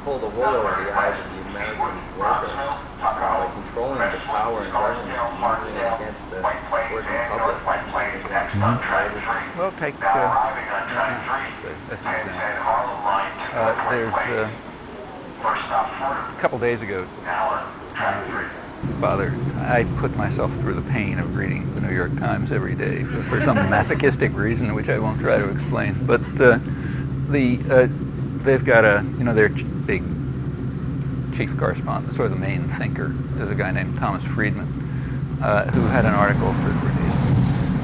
pull the wool over the eyes of the American worker by controlling the power and government, using it against the working public, against labor. Well, take that's an example. There's a couple days ago, I put myself through the pain of reading the New York Times every day for some masochistic reason, which I won't try to explain. But they've got their big chief correspondent, sort of the main thinker, is a guy named Thomas Friedman, who had an article for days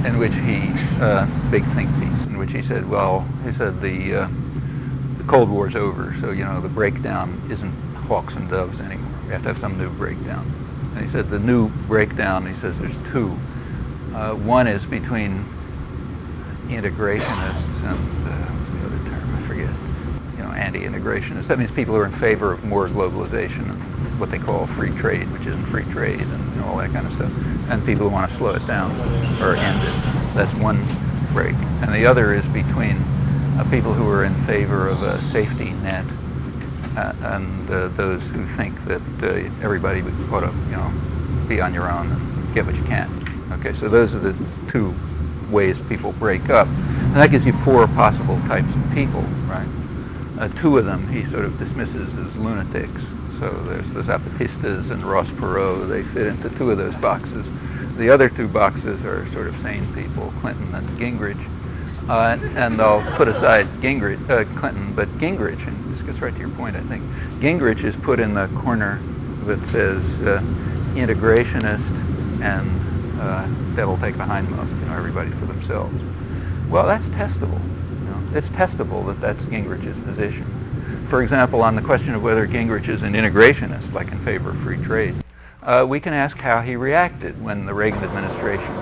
in which he, big think piece, in which he said, the Cold War's over, so the breakdown isn't hawks and doves anymore. We have to have some new breakdown. And he said the new breakdown, he says there's two. One is between integrationists and, what's the other term, I forget, anti-integrationists. That means people who are in favor of more globalization and what they call free trade, which isn't free trade, and all that kind of stuff. And people who want to slow it down or end it. That's one break. And the other is between people who are in favor of a safety net and those who think that everybody ought to, be on your own and get what you can. Okay, so those are the two ways people break up. And that gives you four possible types of people, right? Two of them he sort of dismisses as lunatics. So there's the Zapatistas and Ross Perot. They fit into two of those boxes. The other two boxes are sort of sane people, Clinton and Gingrich. And I'll put aside Clinton, but Gingrich, and this gets right to your point, I think, Gingrich is put in the corner that says integrationist and devil take the hindmost, everybody for themselves. Well, that's testable. It's testable that that's Gingrich's position. For example, on the question of whether Gingrich is an integrationist, like in favor of free trade, we can ask how he reacted when the Reagan administration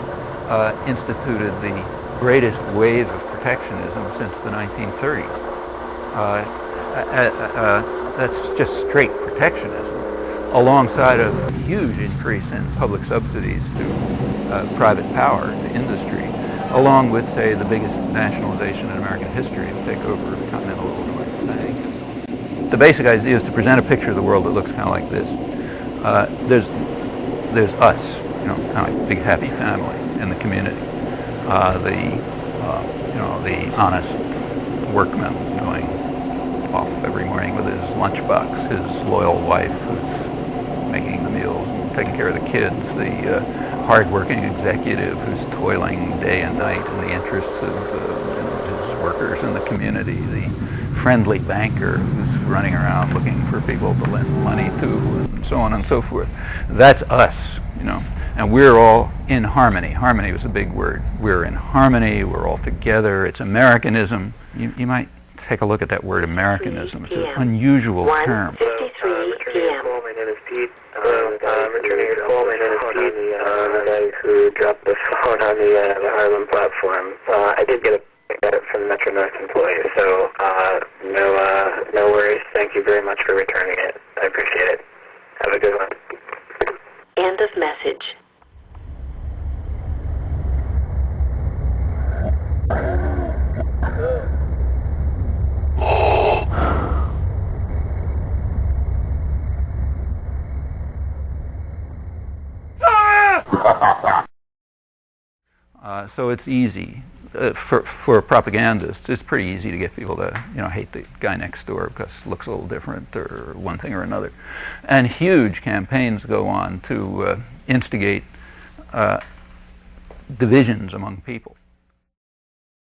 instituted the greatest wave of protectionism since the 1930s. That's just straight protectionism, alongside a huge increase in public subsidies to private power, to industry, along with, say, the biggest nationalization in American history to take over the Continental Illinois Bank. The basic idea is to present a picture of the world that looks kind of like this. There's us, kind of like a big happy family in the community. The honest workman going off every morning with his lunchbox, his loyal wife who's making the meals and taking care of the kids, the hard-working executive who's toiling day and night in the interests of his workers in the community, the friendly banker who's running around looking for people to lend money to, and so on and so forth. That's us, and we're all in harmony. Harmony was a big word. We're in harmony, we're all together. It's Americanism. You might take a look at that word Americanism. It's an unusual term. 1:53 p.m. My name is Pete. I'm returning your call. My name is Pete. The guy who dropped the phone on the Harlem platform. I did get it from the Metro North employee, so no worries. Thank you very much for returning it. I appreciate it. Have a good one. End of message. So it's easy for propagandists. It's pretty easy to get people to hate the guy next door because it looks a little different or one thing or another, and huge campaigns go on to instigate divisions among people.